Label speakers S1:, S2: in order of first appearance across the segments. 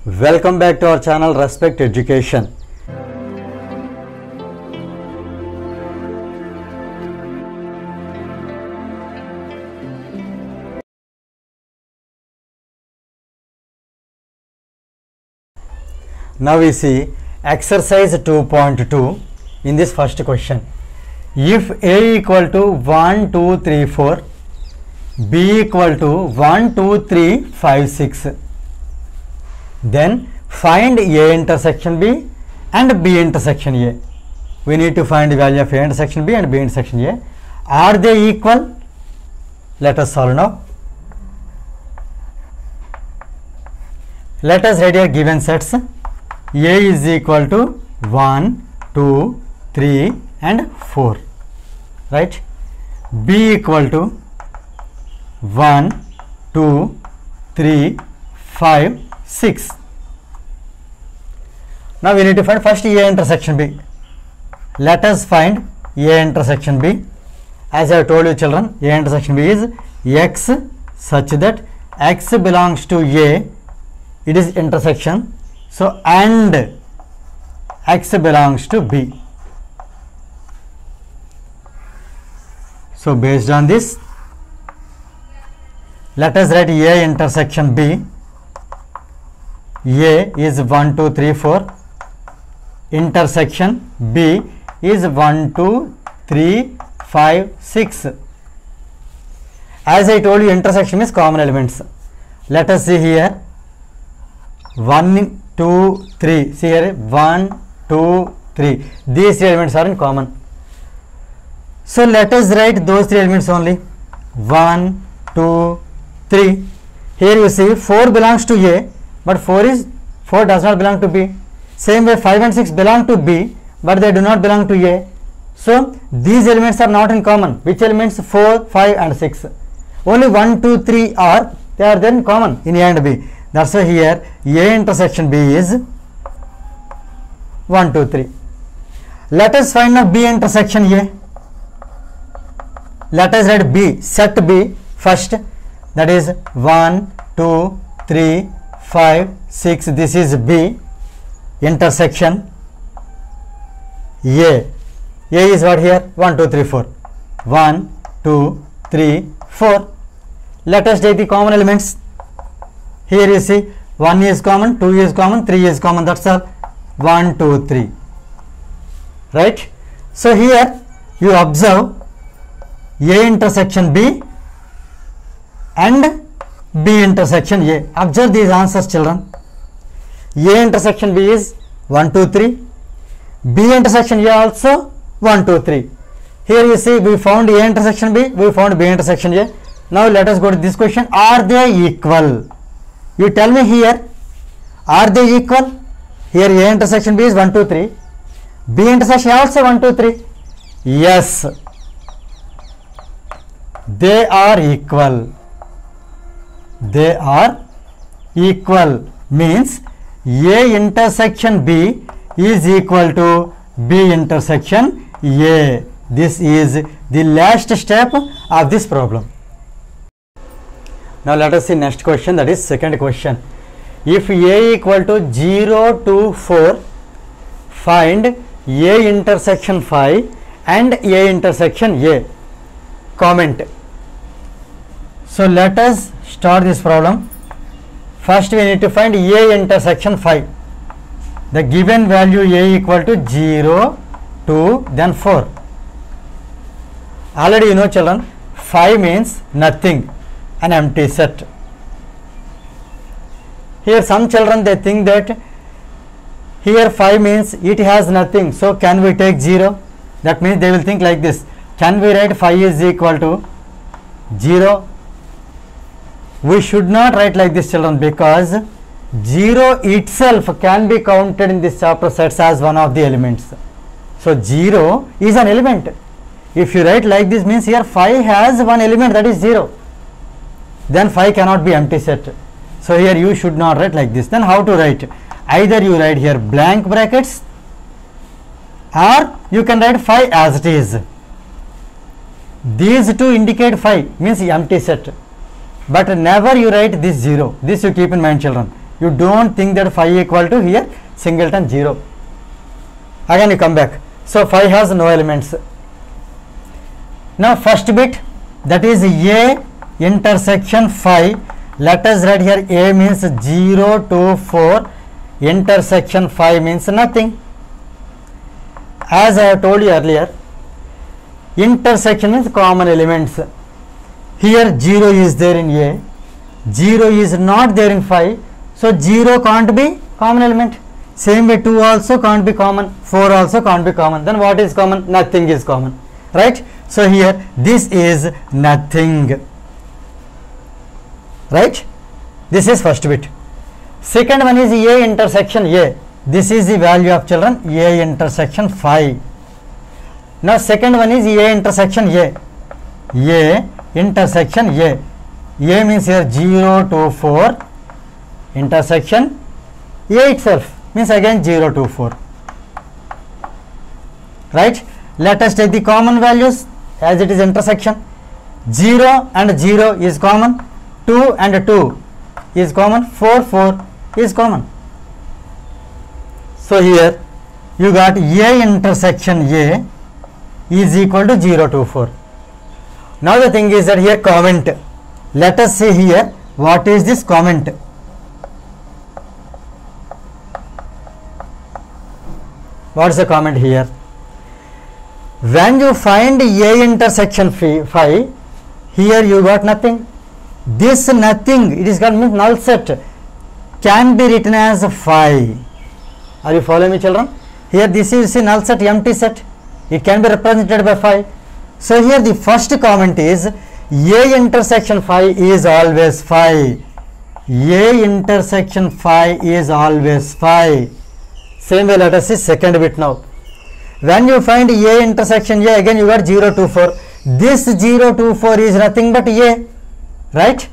S1: Welcome back to our channel Respect Education. Now we see exercise 2.2 in this first question. If A equal to 1, 2, 3, 4, B equal to 1, 2, 3, 5, 6, then find A intersection B and B intersection A. We need to find the value of A intersection B and B intersection A. Are they equal? Let us solve now. Let us write here given sets. A is equal to 1, 2, 3 and 4, right? B equal to 1, 2, 3, 5, 6. Now we need to find first A intersection B. Let us find A intersection B. As I have told you children, A intersection B is X such that X belongs to A, it is intersection. So, and X belongs to B. So, based on this, let us write A intersection B. A is 1, 2, 3, 4. Intersection B is 1, 2, 3, 5, 6. As I told you, intersection means common elements. Let us see here. 1, 2, 3. See here 1, 2, 3. These three elements are in common. So let us write those three elements only. 1, 2, 3. Here you see 4 belongs to A, but 4 does not belong to B. Same way 5 and 6 belong to B, but they do not belong to A. So these elements are not in common. Which elements? 4, 5 and 6. Only 1, 2, 3 are there in common in A and B. That's why here A intersection B is 1, 2, 3. Let us find now B intersection A. Let us write B, set B first. That is 1, 2, 3, 5, 6. This is B intersection A. A is what here? 1, 2, 3, 4. 1, 2, 3, 4. Let us take the common elements. Here you see 1 is common, 2 is common, 3 is common. That's all. 1, 2, 3. Right? So here you observe A intersection B and B intersection A. Observe these answers, children. A intersection B is 1, 2, 3. B intersection A also 1, 2, 3. Here you see we found A intersection B, we found B intersection A. Now let us go to this question. Are they equal? You tell me here, are they equal? Here A intersection B is 1, 2, 3. B intersection also 1, 2, 3. Yes, they are equal. They are equal means A intersection B is equal to B intersection A. This is the last step of this problem. Now let us see next question, that is second question. If A equal to 0 to 4, find A intersection 5 and A intersection A. Comment. So let us start this problem. First we need to find A intersection 5. The given value A equal to 0, 2, then 4. Already you know children, 5 means nothing, an empty set. Here some children they think that here 5 means it has nothing, so can we take 0? That means they will think like this. Can we write 5 is equal to 0? We should not write like this, children, because 0 itself can be counted in this chapter sets as one of the elements. So 0 is an element. If you write like this means here 5 has one element, that is 0. Then 5 cannot be empty set. So here you should not write like this. Then how to write? Either you write here blank brackets or you can write 5 as it is. These two indicate 5 means empty set. But never you write this 0. This you keep in mind, children. You don't think that phi equal to here singleton 0. Again you come back. So phi has no elements. Now first bit, that is A intersection phi. Let us write here A means 0 to 4, intersection phi means nothing. As I have told you earlier, intersection is common elements. Here 0 is there in A, 0 is not there in phi, so 0 can't be common element. Same way 2 also can't be common, 4 also can't be common. Then what is common? Nothing is common, right? So here this is nothing, right? This is first bit. Second one is A intersection A. This is the value of children A intersection phi. Now second one is A intersection A. A intersection A. A means here 0 to 4, intersection A itself means again 0 to 4, right? Let us take the common values as it is intersection. 0 and 0 is common, 2 and 2 is common, 4 is common. So here you got A intersection A is equal to 0 to 4. Now the thing is that here comment. Let us see here what is this comment. What is the comment here? When you find A intersection phi, here you got nothing. This nothing, it is called means null set, can be written as phi. Are you following me, children? Here this is a null set, empty set. It can be represented by phi. So here the first comment is A intersection phi is always phi. A intersection phi is always phi. Same way let us see second bit now. When you find A intersection A, again you got 0 to 4. This 0 to 4 is nothing but A, right?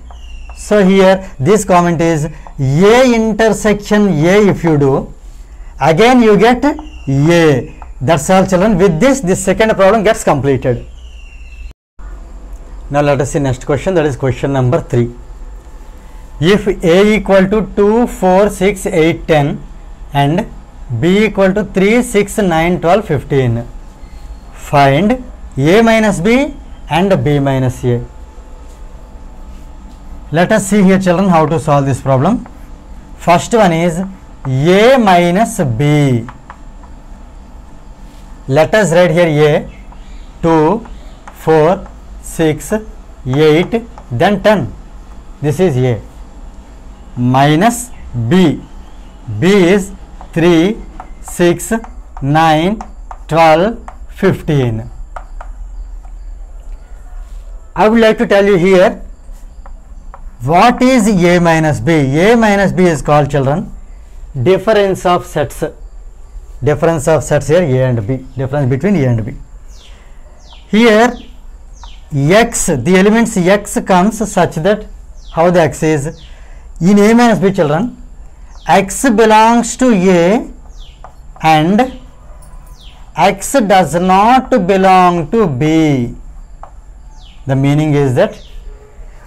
S1: So here this comment is A intersection A. If you do, again you get A. That's all, children. With this second problem gets completed. Now let us see next question, that is question number 3. If A equal to 2, 4, 6, 8, 10 and B equal to 3, 6, 9, 12, 15, find A minus B and B minus A. Let us see here, children, how to solve this problem. First one is A minus B. Let us write here A, 2, 4, 6, 8, then 10. This is A. Minus B. B is 3, 6, 9, 12, 15. I would like to tell you here what is A minus B. A minus B is called, children, difference of sets. Difference of sets here A and B. Difference between A and B. Here X, the elements X comes such that how the X is in A minus B, children. X belongs to A and X does not belong to B. The meaning is that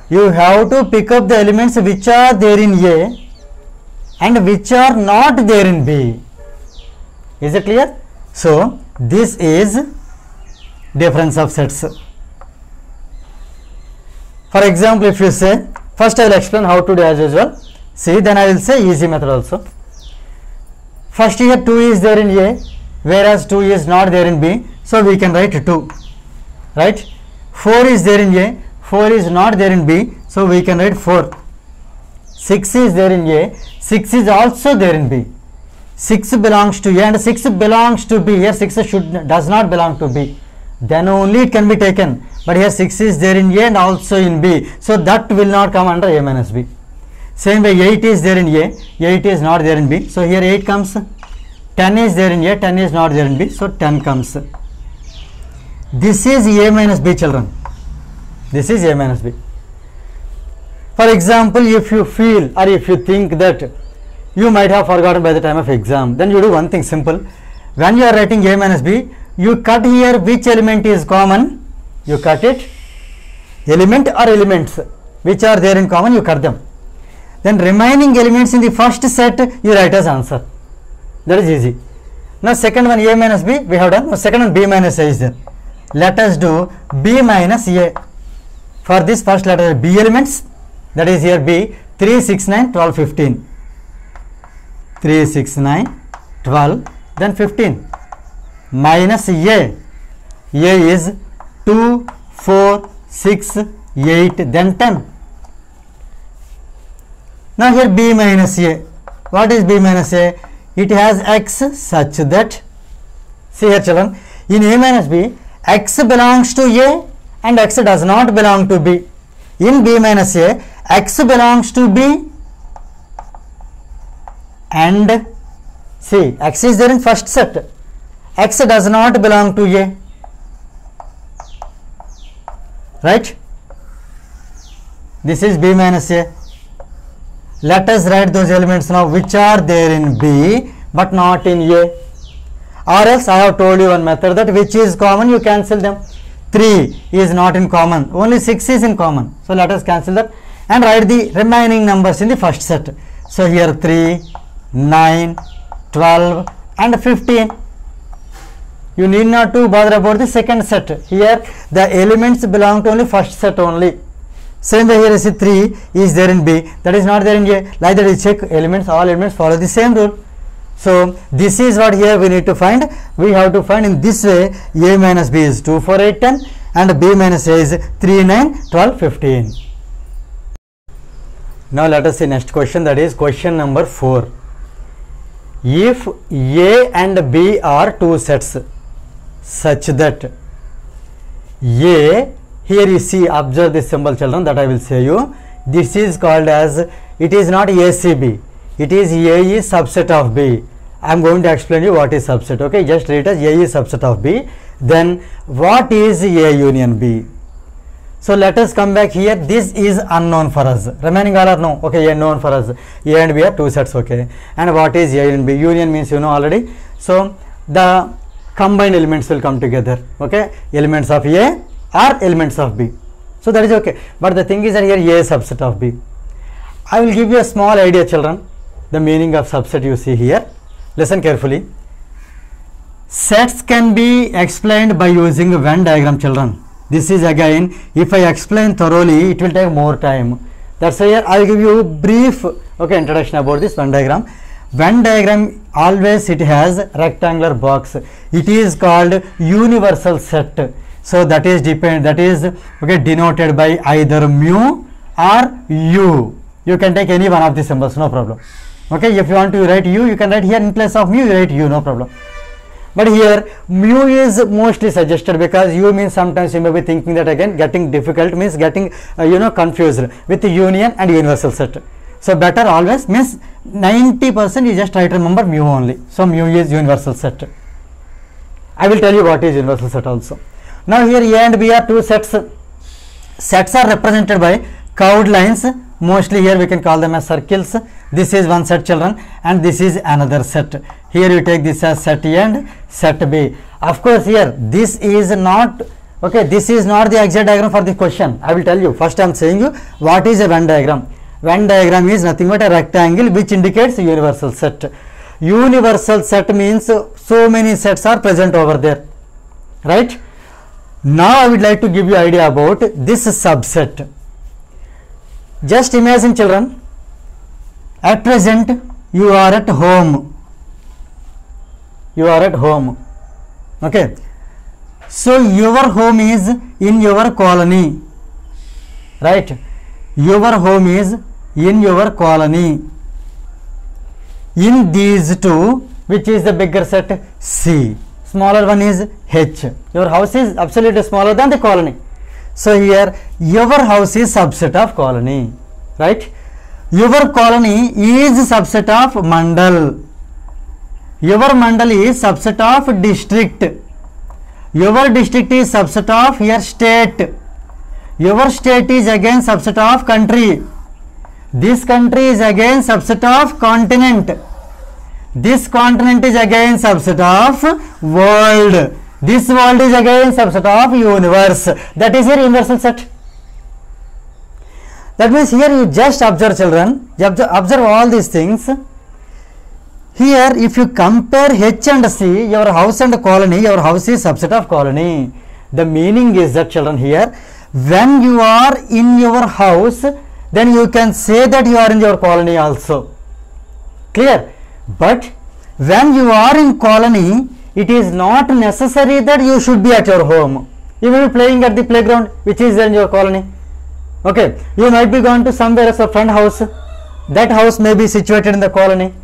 S1: you have to pick up the elements which are there in A and which are not there in B. Is it clear? So this is difference of sets. For example, if you say, first I will explain how to do as usual. See, then I will say easy method also. First here 2 is there in A, whereas 2 is not there in B. So we can write 2, right? 4 is there in A, 4 is not there in B. So we can write 4. 6 is there in A, 6 is also there in B. 6 belongs to A and 6 belongs to B. Here 6 does not belong to B. Then only it can be taken. But here 6 is there in A and also in B. So that will not come under A minus B. Same way 8 is there in A, 8 is not there in B. So here 8 comes. 10 is there in A, 10 is not there in B. So 10 comes. This is A minus B, children. This is A minus B. For example, if you feel or if you think that you might have forgotten by the time of exam, then you do one thing simple. When you are writing A minus B, you cut here which element is common. You cut it, element or elements which are there in common, you cut them. then remaining elements in the first set you write as answer. That is easy. Now second one a minus b we have done. Now second one b minus a is there. Let us do b minus a. For this first let us b elements, that is here b 3, 6, 9, 12, 15. 3, 6, 9, 12, then 15. Minus a is 2, 4, 6, 8, then 10. Now here b minus a. What is b minus a? It has x such that, see here children, in a minus b, x belongs to a and x does not belong to b. In b minus a, x belongs to b and see x is there in first set, x does not belong to a, right? This is b minus a. Let us write those elements now which are there in b but not in a, or else I have told you one method that which is common you cancel them. 3 is not in common, only 6 is in common, so let us cancel that and write the remaining numbers in the first set. So here 3, 9, 12 and 15. You need not to bother about the second set. Here the elements belong to only first set only. Same way here is 3 is there in b, that is not there in a. Like that you check elements, all elements follow the same rule. So this is what here we need to find. We have to find in this way a minus b is 2, 4, 8, 10 and b minus a is 3, 9, 12, 15. Now let us see next question, that is question number 4. If a and b are two sets such that a, here you see, observe this symbol children that I will say you, this is called as, it is not ACB, it is A is subset of B. I am going to explain you what is subset, okay, just read as A is subset of B. Then what is A union B? So let us come back here, this is unknown for us, remaining all are known, okay, A known for us, A and B are two sets, okay, and what is A and B? Union means you know already, so the combined elements will come together, okay, elements of A are elements of B, so that is okay, but the thing is that here A is subset of B. I will give you a small idea children, the meaning of subset you see here, listen carefully. Sets can be explained by using a Venn diagram children. This is again, if I explain thoroughly it will take more time, that's why here I will give you brief, okay, introduction about this Venn diagram. Venn diagram always it has rectangular box, it is called universal set. So that is okay, denoted by either mu or u. You can take any one of the symbols, no problem. Okay, if you want to write u, you can write here in place of mu, you write u, no problem. But here mu is mostly suggested because u means sometimes you may be thinking that again getting difficult means getting confused with union and universal set. So better always means 90% you just try to remember mu only. So mu is universal set. I will tell you what is universal set also. Now here A and B are two sets. Sets are represented by curved lines. Mostly here we can call them as circles. This is one set children and this is another set. Here you take this as set A and set B. Of course here this is not, okay, this is not the exact diagram for the question. I will tell you. First I am saying you what is a Venn diagram. Venn diagram is nothing but a rectangle which indicates a universal set. Universal set means so many sets are present over there, right? Now I would like to give you idea about this subset. Just imagine children, at present you are at home. You are at home. Okay. So your home is in your colony. Right. Your home is in your colony. In these two, which is the bigger set? C. Smaller one is H. Your house is absolutely smaller than the colony. So here your house is subset of colony, right? Your colony is subset of mandal. Your mandal is subset of district. Your district is subset of your state. Your state is again subset of country. This country is again subset of continent. This continent is again subset of world. This world is again subset of universe. That is your universal set. That means here you just observe, children, you observe all these things. Here if you compare H and C, your house and colony, your house is subset of colony. The meaning is that, children, here when you are in your house, then you can say that you are in your colony also. Clear? But when you are in colony, it is not necessary that you should be at your home. You will be playing at the playground which is in your colony. Okay, you might be gone to somewhere as a friend house. That house may be situated in the colony.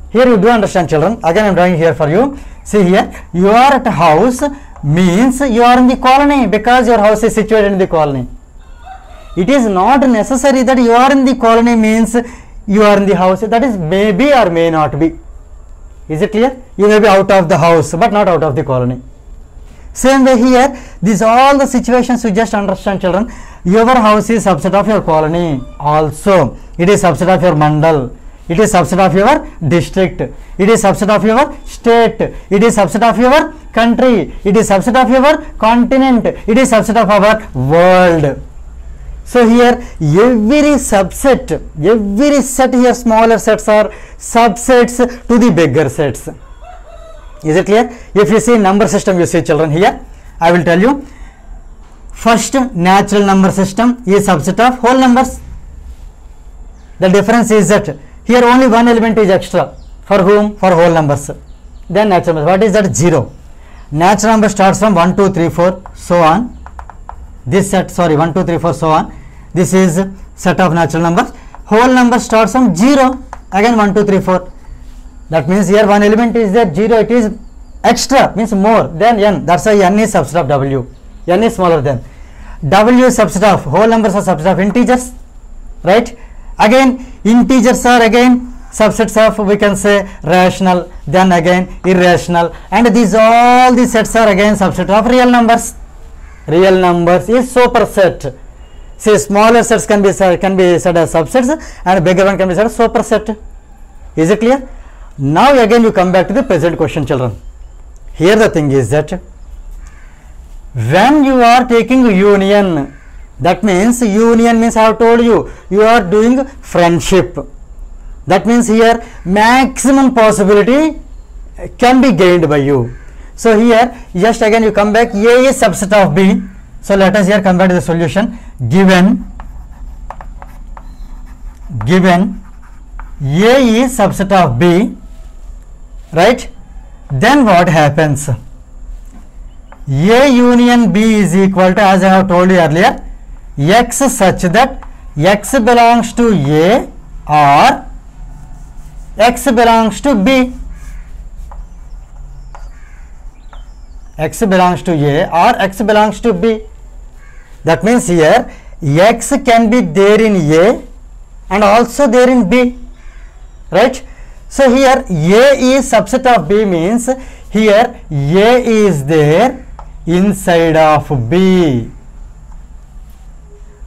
S1: Here you do understand, children. Again I am drawing here for you. See here, you are at a house means you are in the colony because your house is situated in the colony. It is not necessary that you are in the colony means you are in the house. That is may be or may not be. Is it clear? You may be out of the house but not out of the colony. Same way here, these all the situations you just understand, children. Your house is subset of your colony also. It is subset of your mandal. It is subset of your district. It is subset of your state. It is subset of your country. It is subset of your continent. It is subset of our world. So here every subset, every set here, smaller sets are subsets to the bigger sets. Is it clear? If you see number system, you see, children, here I will tell you. First natural number system is subset of whole numbers. The difference is that here only one element is extra. For whom? For whole numbers. Then natural number. What is that? 0. Natural number starts from 1, 2, 3, 4, so on. This set, sorry, 1, 2, 3, 4, so on. This is set of natural numbers. Whole number starts from 0. Again 1, 2, 3, 4. That means here one element is there, 0. It is extra, means more than n. That's why n is subset of w. N is smaller than. W is subset of, whole numbers are subset of integers, right? Again integers are again subsets of, we can say, rational, then again irrational, and these all these sets are again subset of real numbers. Real numbers is superset. Say smaller sets can be said as subsets and bigger one can be said as superset. Is it clear? Now again you come back to the present question, children. Here the thing is that when you are taking union, that means union means I have told you, you are doing friendship. That means here maximum possibility can be gained by you. So here just again you come back, A is subset of B. So let us here come back to the solution. Given A is subset of B, right? Then what happens? A union B is equal to, as I have told you earlier, X such that X belongs to A or X belongs to B. X belongs to A or X belongs to B. That means here X can be there in A and also there in B, right? So here A is subset of B means here A is there inside of B.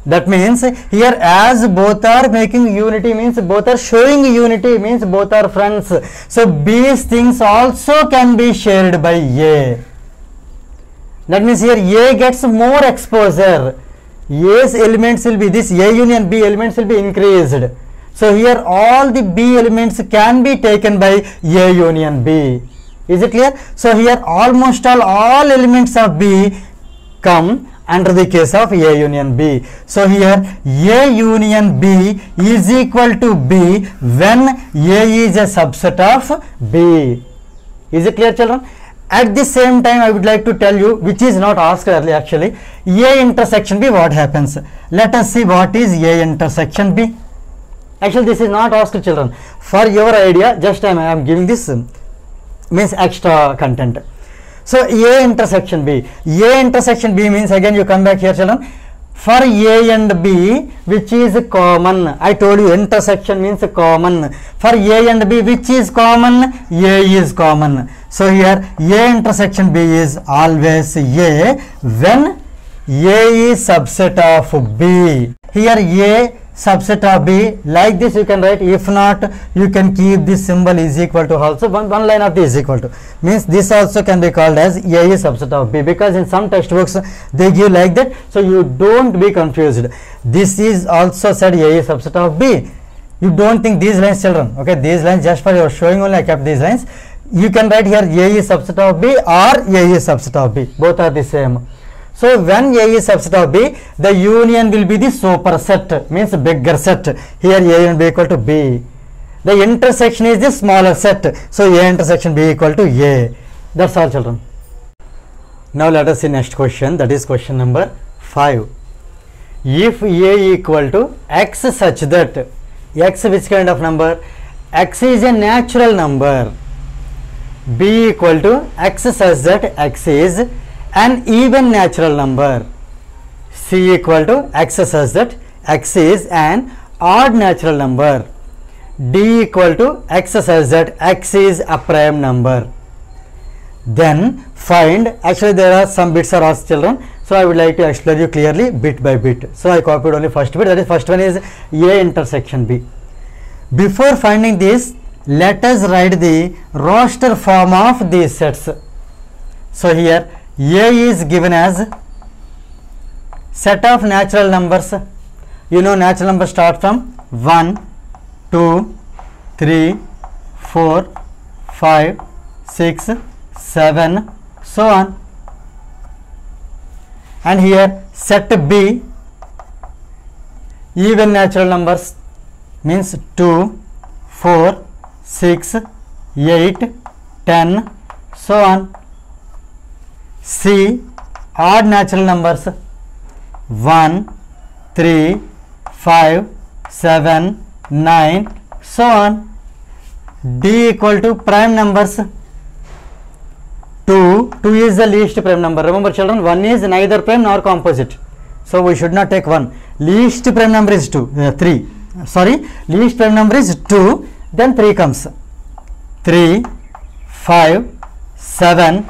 S1: That means here as both are making unity means both are showing unity means both are friends. So B's things also can be shared by A. That means here A gets more exposure. A's elements will be, this A union B elements will be increased. So here all the B elements can be taken by A union B. Is it clear? So here almost all elements of B come under the case of A union B. So here A union B is equal to B when A is a subset of B. Is it clear, children? At the same time I would like to tell you, which is not asked earlier actually, A intersection B, what happens? Let us see what is A intersection B. Actually this is not asked, children. For your idea just I am giving this means extra content. So A intersection B. A intersection B means again you come back here, children. For A and B which is common, I told you intersection means common. For A and B which is common, A is common. So here A intersection B is always A when A is subset of B. Here A subset of B. Like this you can write. If not, you can keep this symbol is equal to also one line of this is equal to, means this also can be called as A is subset of B, because in some textbooks they give like that, so you don't be confused. This is also said A is subset of B. You don't think these lines, children. Okay, these lines just for your showing only I kept these lines. You can write here A is subset of B or A is subset of B. Both are the same. So when A is subset of B, the union will be the superset, means bigger set. Here A and B equal to B. The intersection is the smaller set. So A intersection B equal to A. That's all, children. Now let us see next question. That is question number 5. If A equal to X such that X which kind of number? X is a natural number. B equal to X such that X is an even natural number. C equal to X such that X is an odd natural number. D equal to X such that X is a prime number. Then find, actually there are some bits are asked, children, so I would like to explain you clearly bit by bit. So I copied only first bit, that is first one is A intersection B. Before finding this, let us write the roster form of these sets. So here A is given as set of natural numbers. You know natural numbers start from 1, 2, 3, 4, 5, 6, 7, so on. And here set B, even natural numbers, means 2, 4, 6, 8, 10, so on. C, odd natural numbers, 1, 3, 5, 7, 9, so on. D equal to prime numbers. 2 is the least prime number. Remember, children, 1 is neither prime nor composite. So we should not take 1. Least prime number is 3. Sorry, least prime number is 2. Then 3 comes. 3, 5, 7,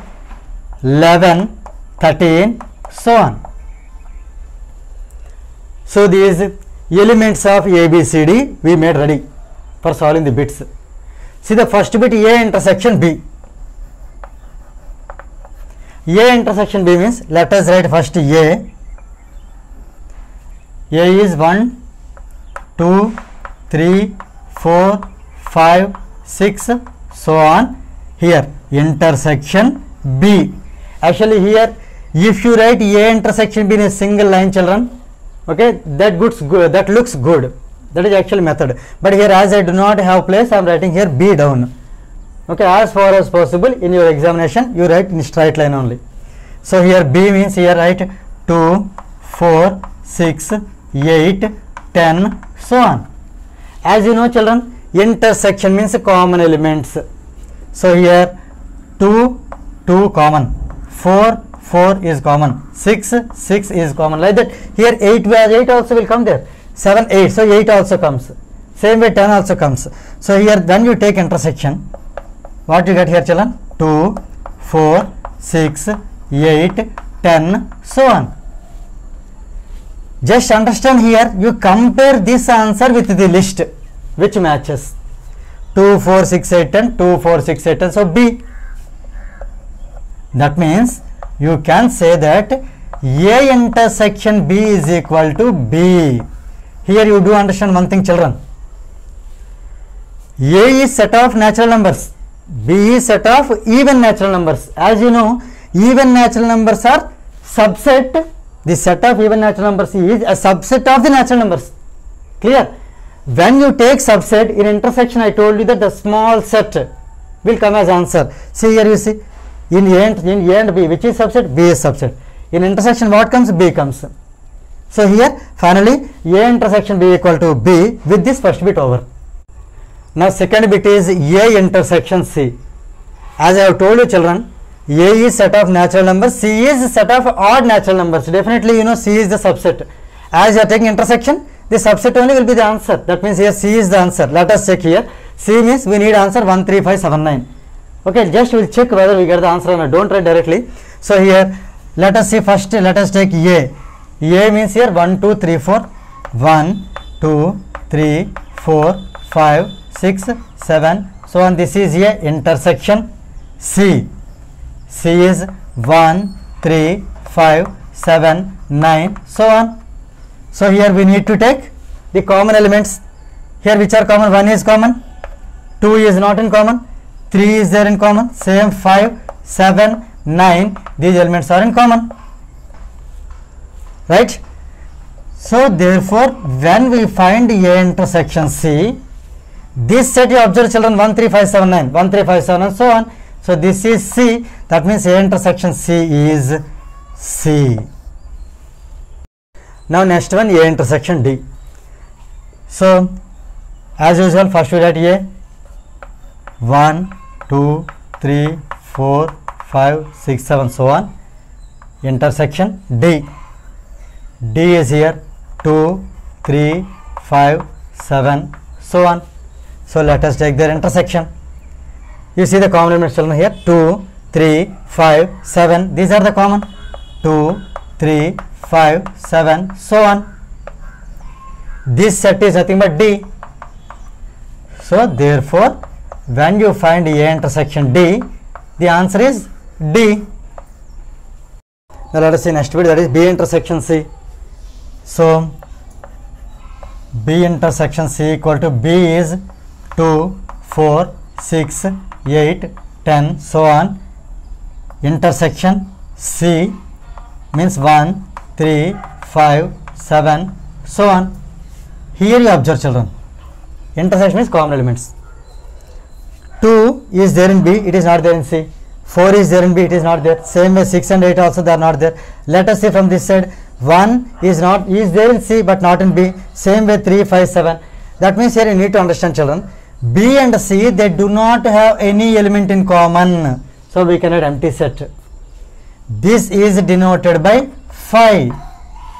S1: 11, 13, so on. So these elements of A, B, C, D we made ready for solving the bits. See the first bit A intersection B. A intersection B means, let us write first A. A is 1, 2, 3, 4, 5, 6, so on. Here intersection B. Actually here if you write A intersection B in a single line, children, okay, that looks good. That is actual method. But here as I do not have place, I am writing here B down. Okay, as far as possible in your examination you write in straight line only. So here B means, here write 2, 4, 6, 8, 10, so on. As you know, children, intersection means common elements. So here 2 common, 4 is common, 6 is common, like that. Here 8 also will come there, 7, 8, so 8 also comes. Same way 10 also comes. So here when you take intersection, what you get here, children? 2, 4, 6, 8, 10, so on. Just understand here, you compare this answer with the list which matches. 2, 4, 6, 8, 10, 2, 4, 6, 8, 10, so B. That means you can say that A intersection B is equal to B. Here you do understand one thing, children. A is set of natural numbers, B is set of even natural numbers. As you know, even natural numbers are subset. The set of even natural numbers is a subset of the natural numbers. Clear? When you take subset in intersection, I told you that the small set will come as answer. See here, you see, in A and B, which is subset? B is subset. In intersection, what comes? B comes. So here finally A intersection B equal to B with this first bit over. Now second bit is A intersection C. As I have told you, children, A is set of natural numbers, C is set of odd natural numbers. Definitely you know C is the subset. As you are taking intersection, the subset only will be the answer. That means here C is the answer. Let us check here. C means we need answer 1, 3, 5, 7, 9. Okay, just we will check whether we get the answer or not. Don't write directly. So here let us see first, let us take A. A means here 1, 2, 3, 4. 1, 2, 3, 4, 5, 6, 7, so on. This is a intersection C. C is 1, 3, 5, 7, 9, so on. So here we need to take the common elements. Here which are common? 1 is common, 2 is not in common, 3 is there in common, same 5, 7, 9, these elements are in common, right? So therefore when we find A intersection C, this set you observe children 1, 3, 5, 7, 9, 1, 3, 5, 7 and so on. So this is C, that means A intersection C is C. Now next one, A intersection D. So as usual, first we write A, 1, 2, 3, 4, 5, 6, 7, so on. Intersection D. D is here 2, 3, 5, 7, so on. So let us take their intersection. You see the common elements children here 2, 3, 5, 7. These are the common 2, 3, 5, 7, so on. This set is nothing but D. So therefore when you find A intersection D, the answer is D. Now let us see next bit, that is B intersection C. So B intersection C equal to B is 2, 4, 6, 8, 10, so on. Intersection C means 1, 3, 5, 7, so on. Here you observe children, intersection is common elements. 2 is there in B, it is not there in C. 4 is there in B, it is not there. Same way 6 and 8 also they are not there. Let us see from this side, 1 is there in C but not in B. Same way 3, 5, 7. That means here you need to understand children, B and C, they do not have any element in common. So we can write empty set. This is denoted by phi,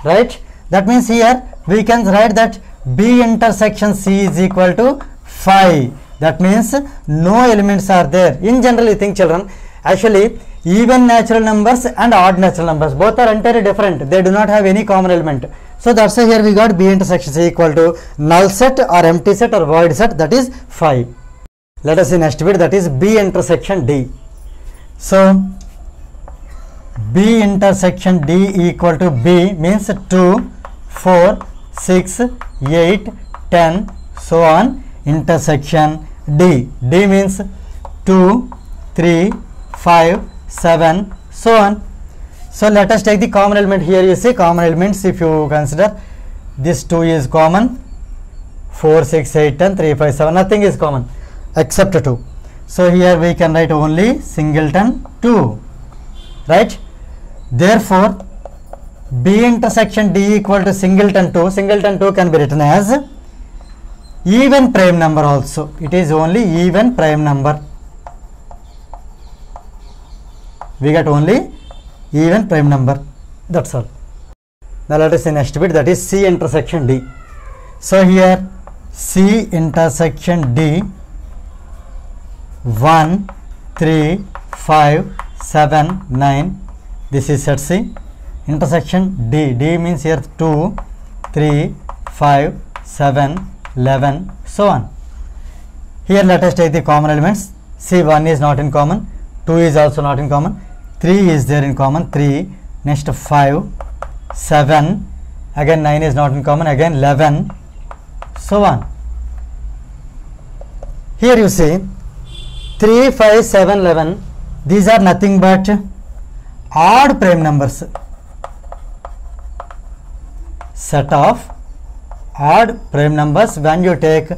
S1: right? That means here we can write that B intersection C is equal to phi. That means no elements are there. In general, you think children, actually even natural numbers and odd natural numbers, both are entirely different. They do not have any common element. So that's why here we got B intersection C equal to null set or empty set or void set, that is phi. Let us see next bit, that is B intersection D. So B intersection D equal to B means 2, 4, 6, 8, 10, so on. Intersection D. D means 2, 3, 5, 7, so on. So let us take the common element. Here you see common elements, if you consider this 2 is common, 4, 6, 8, 10, 3, 5, 7, nothing is common except 2. So here we can write only singleton 2, right? Therefore B intersection D equal to singleton 2. Singleton 2 can be written as even prime number also. It is only even prime number. We get only even prime number. That's all. Now let us see next bit, that is C intersection D. So here C intersection D, 1, 3, 5, 7, 9. This is set C. Intersection D. D means here 2, 3, 5, 7, 11, so on. Here let us take the common elements. See, 1 is not in common, 2 is also not in common, 3 is there in common, 3, next 5, 7, again 9 is not in common, again 11, so on. Here you see 3, 5, 7, 11, these are nothing but odd prime numbers. Set of odd prime numbers when you take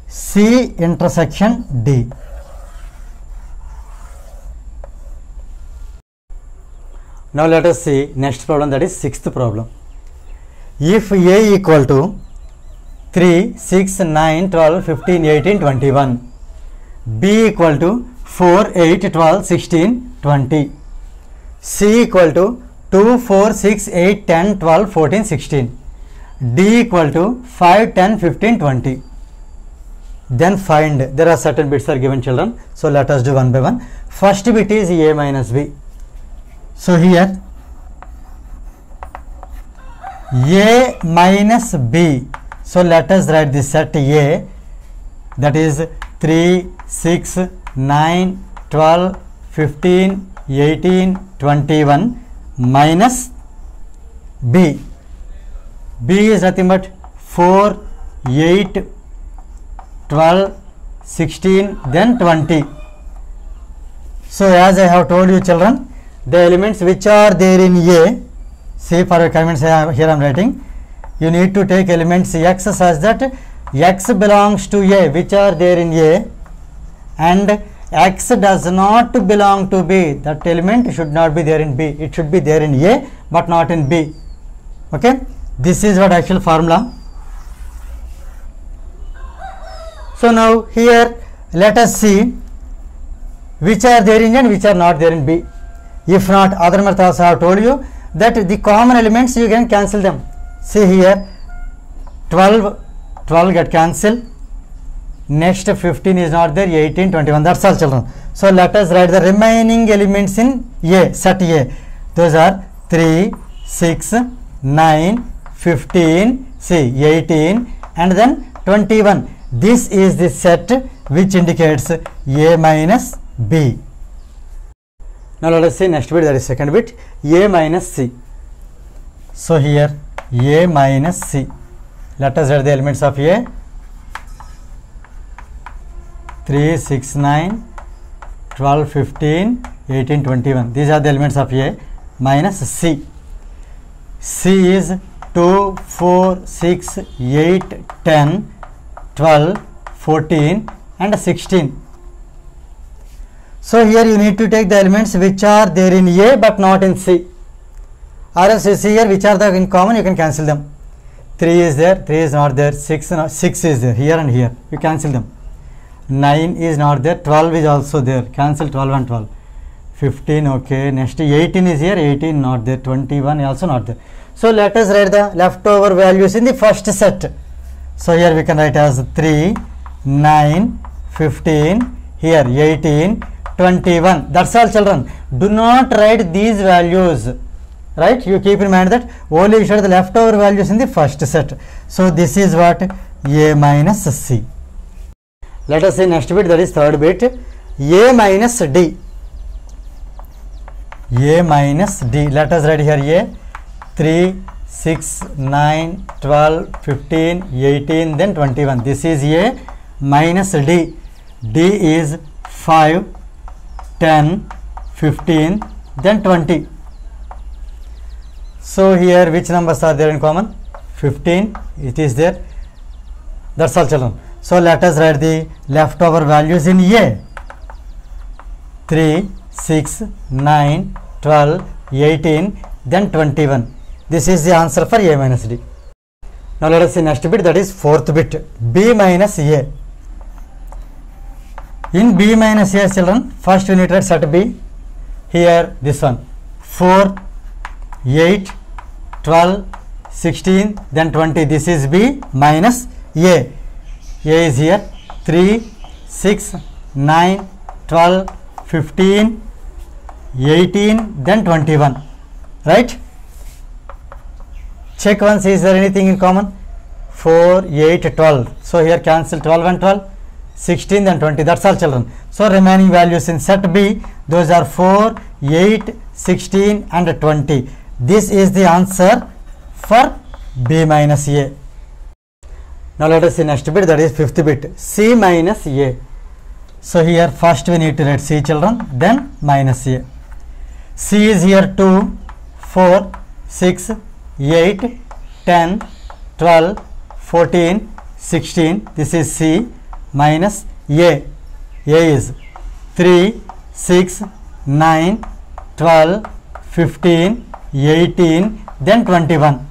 S1: C intersection D. Now let us see next problem, that is sixth problem. If A equal to 3, 6, 9, 12, 15, 18, 21, B equal to 4, 8, 12, 16, 20, C equal to 2, 4, 6, 8, 10, 12, 14, 16, D equal to 5, 10, 15, 20. Then find, there are certain bits are given children. So let us do one by one. First bit is A minus B. So here A minus B. So let us write this set A, that is 3, 6, 9, 12, 15, 18, 21 minus B. B is nothing but 4, 8, 12, 16, then 20. So as I have told you children, the elements which are there in A, see for your comments here I am writing, you need to take elements X such that X belongs to A, which are there in A, and X does not belong to B. That element should not be there in B. It should be there in A but not in B. Okay, this is what actual formula. So now here let us see which are there in A and which are not there in B. If not, other methods I have told you that the common elements you can cancel them. See here, 12 get cancelled, next 15 is not there, 18, 21, that's all children. So let us write the remaining elements in A, set A. Those are 3, 6, 9, 15, see 18 and then 21. This is the set which indicates A minus B. Now let us see next bit, that is second bit, A minus C. So here A minus C. Let us write the elements of A. 3, 6, 9, 12, 15, 18, 21. These are the elements of A minus C. C is 2, 4, 6, 8, 10, 12, 14 and 16. So here you need to take the elements which are there in A but not in C, or else you see here which are there in common, you can cancel them. 3 is there, 3 is not there, 6 is there, here and here, you cancel them. 9 is not there, 12 is also there, cancel 12 and 12. 15, okay, next 18 is here, 18 not there, 21 also not there. So let us write the leftover values in the first set. So here we can write as 3, 9, 15, here 18, 21. That's all children. Do not write these values, right? You keep in mind that only you should write the leftover values in the first set. So this is what A minus C. Let us see next bit, that is third bit, A minus D. A minus D. Let us write here A, 3, 6, 9, 12, 15, 18, then 21. This is A minus D. D is 5, 10, 15, then 20. So here which numbers are there in common? 15, it is there. That's all children. So let us write the leftover values in A. 3, 6, 9, 12, 18, then 21. This is the answer for A minus D. Now let us see next bit, that is fourth bit, B minus A. In B minus A children, first we need to write set B. Here this one, 4, 8, 12, 16, then 20. This is B minus A. A is here, 3, 6, 9, 12, 15, 18, then 21, right? Check once, is there anything in common? 4, 8, 12. So here cancel 12 and 12, 16, then 20. That's all children. So remaining values in set B, those are 4, 8, 16 and 20. This is the answer for B minus A. Now let us see next bit, that is fifth bit, C minus A. So here first we need to write C children, then minus A. C is here 2, 4, 6, 8, 10, 12, 14, 16. This is C minus A. A is 3, 6, 9, 12, 15, 18, then 21.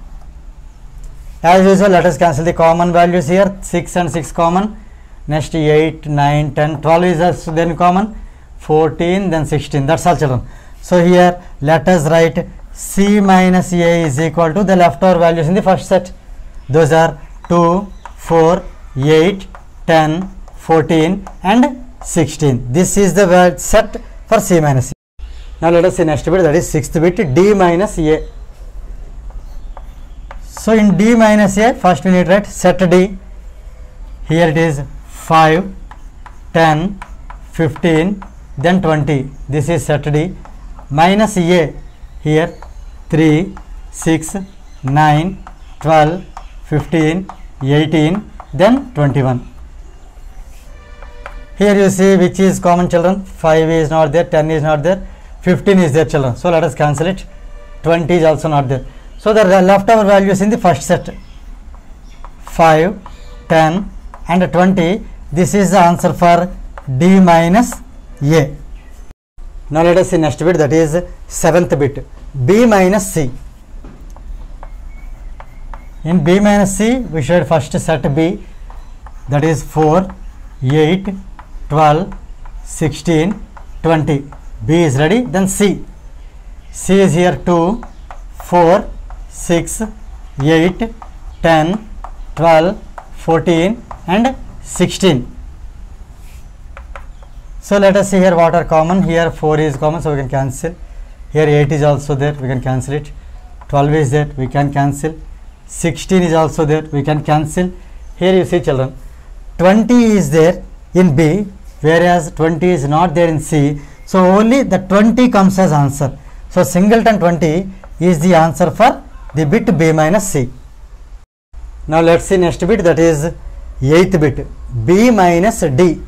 S1: As usual, let us cancel the common values here. 6 and 6 common. Next 8, 9, 10, 12 is also then common. 14, then 16. That's all children. So here let us write C minus A is equal to the leftover values in the first set. Those are 2, 4, 8, 10, 14 and 16. This is the set for C minus A. Now let us see next bit, that is sixth bit, D minus A. So in D minus A, first we need to write set D. Here it is 5, 10, 15, then 20. This is set D. Minus A, here 3, 6, 9, 12, 15, 18, then 21. Here you see which is common, children. 5 is not there, 10 is not there, 15 is there, children. So let us cancel it. 20 is also not there. So the leftover values in the first set 5, 10 and 20. This is the answer for D minus A. Now let us see next bit, that is 7th bit, B minus C. In B minus C, we should first set B, that is 4, 8, 12, 16, 20. B is ready. Then C. C is here 2, 4, 6, 8, 10, 12, 14 and 16. So let us see here what are common. Here 4 is common, so we can cancel. Here 8 is also there, we can cancel it. 12 is there, we can cancel. 16 is also there, we can cancel. Here you see, children, 20 is there in B, whereas 20 is not there in C. So only the 20 comes as answer. So singleton 20 is the answer for the bit B minus C. Now let's see next bit, that is 8th bit, B minus D.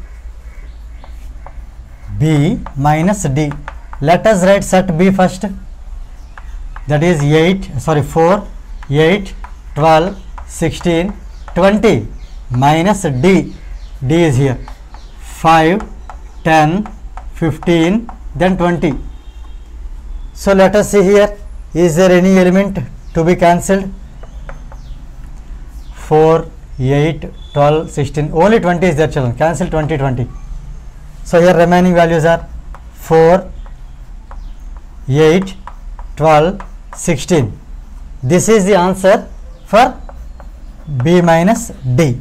S1: B minus D. Let us write set B first. That is 4, 8, 12, 16, 20 minus D. D is here 5, 10, 15, then 20. So let us see here, is there any element to be cancelled? 4, 8, 12, 16, only 20 is there, children. Cancel 20, 20. So here remaining values are 4, 8, 12, 16. This is the answer for B minus D.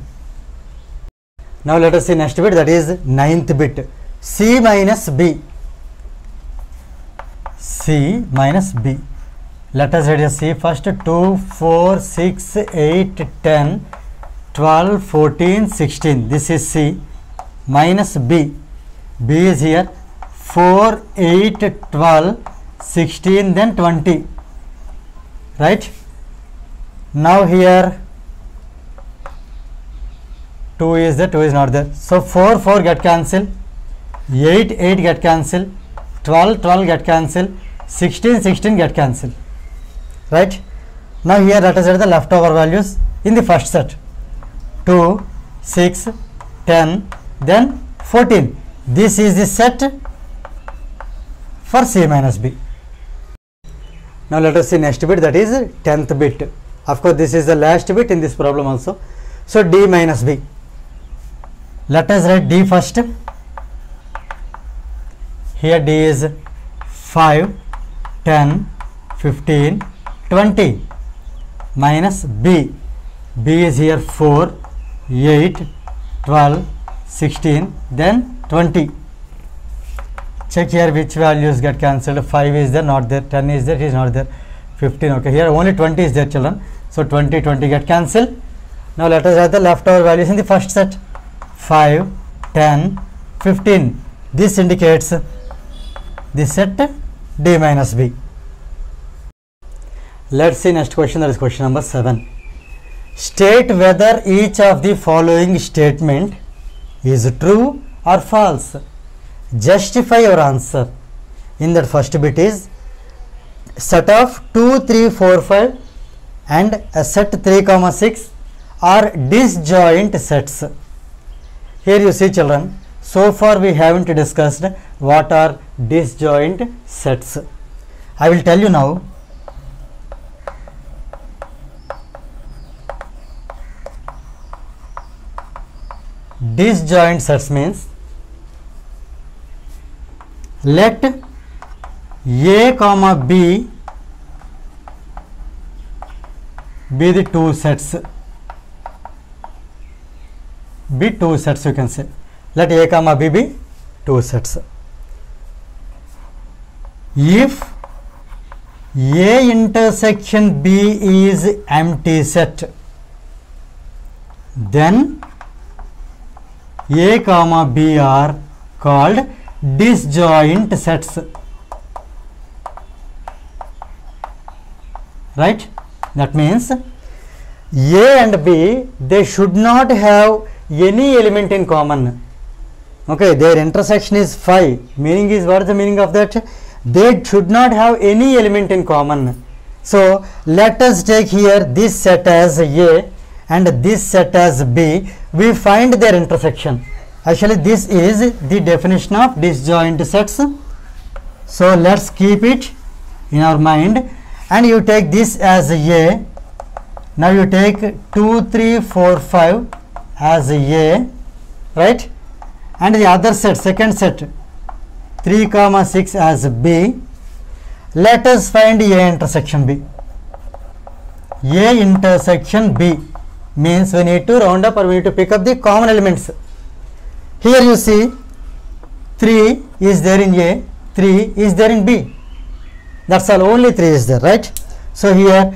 S1: Now let us see next bit, that is 9th bit, C minus B. C minus B. Let us write C first. 2, 4, 6, 8, 10, 12, 14, 16. This is C minus B. B is here 4, 8, 12, 16, then 20. Right? Now here 2 is there, 2 is not there. So 4, 4 get cancelled, 8, 8 get cancelled, 12, 12 get cancelled, 16, 16 get cancelled. Right? Now here let us write the leftover values in the first set. 2, 6, 10, then 14. This is the set for C minus B. Now let us see next bit, that is 10th bit. Of course, this is the last bit in this problem also. So D minus B. Let us write D first. Here D is 5, 10, 15, 20 minus B. B is here 4, 8, 12, 16, then 20. Check here which values get cancelled. 5 is there, not there. 10 is there, it is not there. 15, okay. Here only 20 is there, children. So 20, 20 get cancelled. Now let us write the leftover values in the first set. 5, 10, 15. This indicates the set D minus B. Let's see next question, that is question number 7. State whether each of the following statement is true or false. Justify your answer. In that first bit is set of 2, 3, 4, 5 and a set 3, 6 are disjoint sets. Here you see, children, so far we haven't discussed what are disjoint sets. I will tell you now. Disjoint sets means let A comma B be the two sets. Be two sets, you can say. Let A comma B be two sets. If A intersection B is empty set, then A comma B are called disjoint sets, right? That means A and B, they should not have any element in common. Okay, their intersection is phi. Meaning is, what is the meaning of that? They should not have any element in common. So let us take here this set as A and this set as B. We find their intersection. Actually, this is the definition of disjoint sets. So let's keep it in our mind, and you take this as A. Now you take 2, 3, 4, 5 as A, right? And the other set, second set, 3, 6 as B. Let us find A intersection B. A intersection B means we need to round up, or we need to pick up the common elements. Here you see 3 is there in A, 3 is there in B. That's all, only 3 is there, right? So here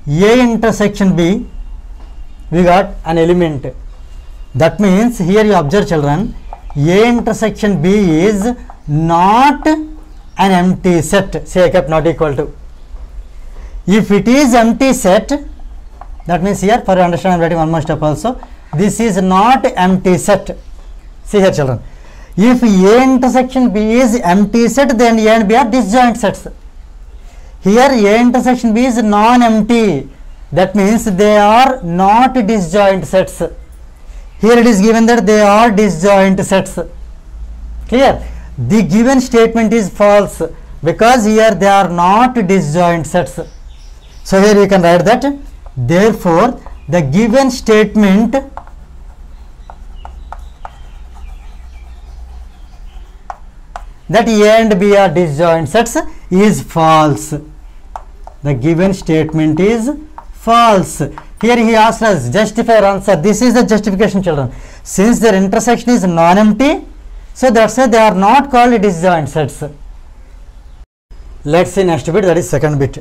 S1: A intersection B, we got an element. That means here you observe, children, A intersection B is not an empty set. Say I kept not equal to. If it is empty set, that means here, for your understanding, I am writing one more step also. This is not empty set. See here, children. If A intersection B is empty set, then A and B are disjoint sets. Here A intersection B is non-empty. That means they are not disjoint sets. Here it is given that they are disjoint sets. Clear? The given statement is false because here they are not disjoint sets. So here we can write that. Therefore, the given statement that A and B are disjoint sets is false. The given statement is false. Here he asks us justify or answer. This is the justification, children. Since their intersection is non-empty, so that's why they are not called disjoint sets. Let's see next bit, that is second bit.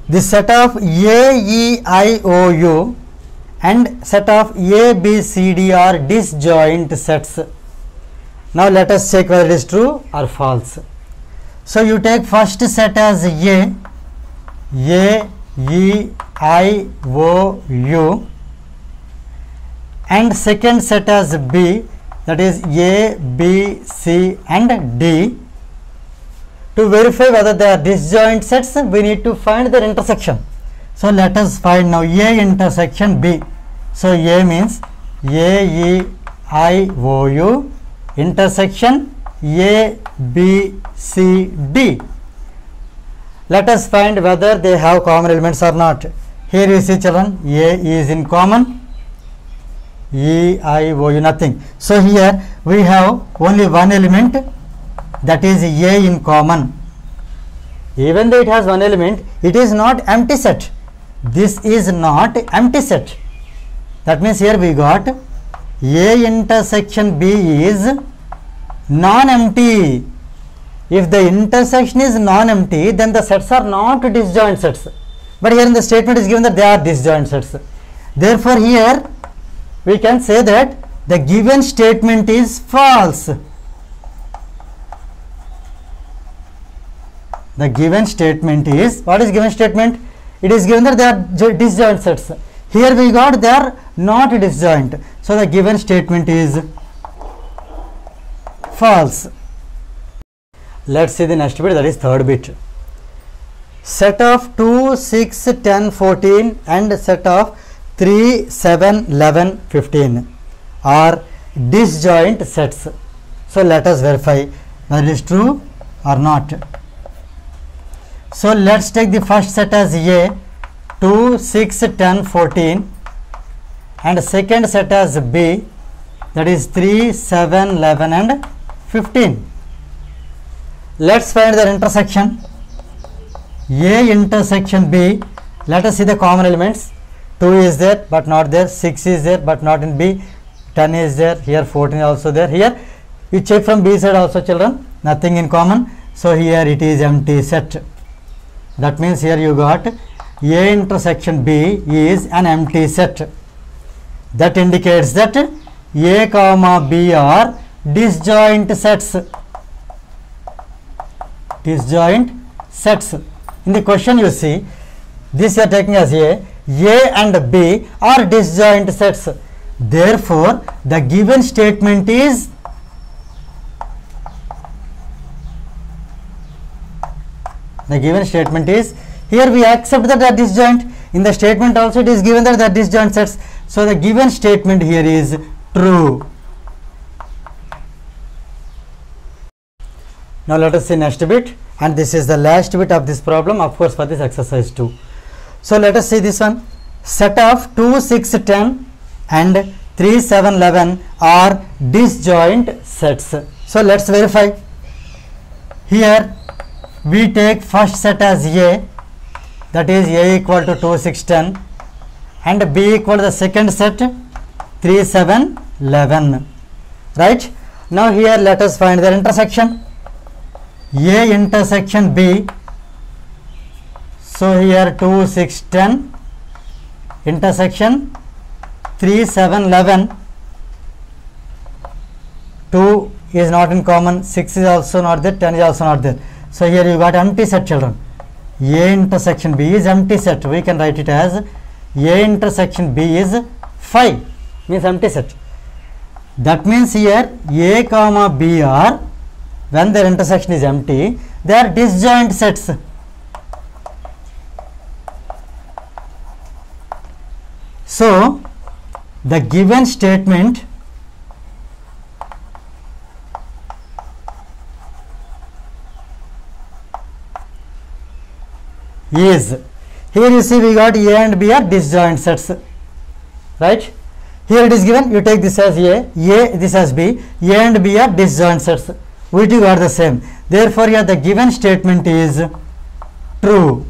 S1: The set of A, E, I, O, U and set of A, B, C, D are disjoint sets. Now let us check whether it is true or false. So you take first set as A, E, I, O, U, and second set as B, that is A, B, C and D. To verify whether they are disjoint sets, we need to find their intersection. So let us find now A intersection B. So A means A, E, I, O, U intersection A, B, C, D. Let us find whether they have common elements or not. Here you see, children, A is in common, E, I, O, U nothing. So here we have only one element, that is A in common. Even though it has one element, it is not empty set. This is not empty set. That means here we got A intersection B is non-empty. If the intersection is non-empty, then the sets are not disjoint sets. But here in the statement is given that they are disjoint sets. Therefore here we can say that the given statement is false. The given statement is, what is given statement? It is given that they are disjoint sets. Here we got they are not disjoint. So the given statement is false. Let's see the next bit, that is third bit. Set of 2, 6, 10, 14 and set of 3, 7, 11, 15 are disjoint sets. So let us verify whether it is true or not. So let's take the first set as A, 2, 6, 10, 14 and second set as B, that is 3, 7, 11 and 15. Let's find their intersection. A intersection B, let us see the common elements. 2 is there but not there, 6 is there but not in B, 10 is there, here 14 is also there. Here you check from B side also, children, nothing in common. So here it is empty set. That means here you got A intersection B is an empty set. That indicates that A comma B are disjoint sets. Disjoint sets. In the question you see, this you are taking as A and B are disjoint sets. Therefore, the given statement is here we accept that they are disjoint. In the statement also it is given that they are disjoint sets. So the given statement here is true. Now let us see next bit, and this is the last bit of this problem, of course, for this exercise 2. So let us see this one. Set of 2, 6, 10 and 3, 7, 11 are disjoint sets. So let's verify. Here we take first set as A, that is A equal to 2, 6, 10, and B equal to the second set 3, 7, 11. Right? Now here let us find their intersection. A intersection B. So here 2, 6, 10 intersection 3, 7, 11. 2 is not in common, 6 is also not there, 10 is also not there. So here you got empty set, children. A intersection B is empty set. We can write it as A intersection B is 5, means empty set. That means here A comma B are, when their intersection is empty, they are disjoint sets. So the given statement is, here you see we got A and B are disjoint sets, right? Here it is given, you take this as A, this as B, A and B are disjoint sets. We two are the same. Therefore here the given statement is true.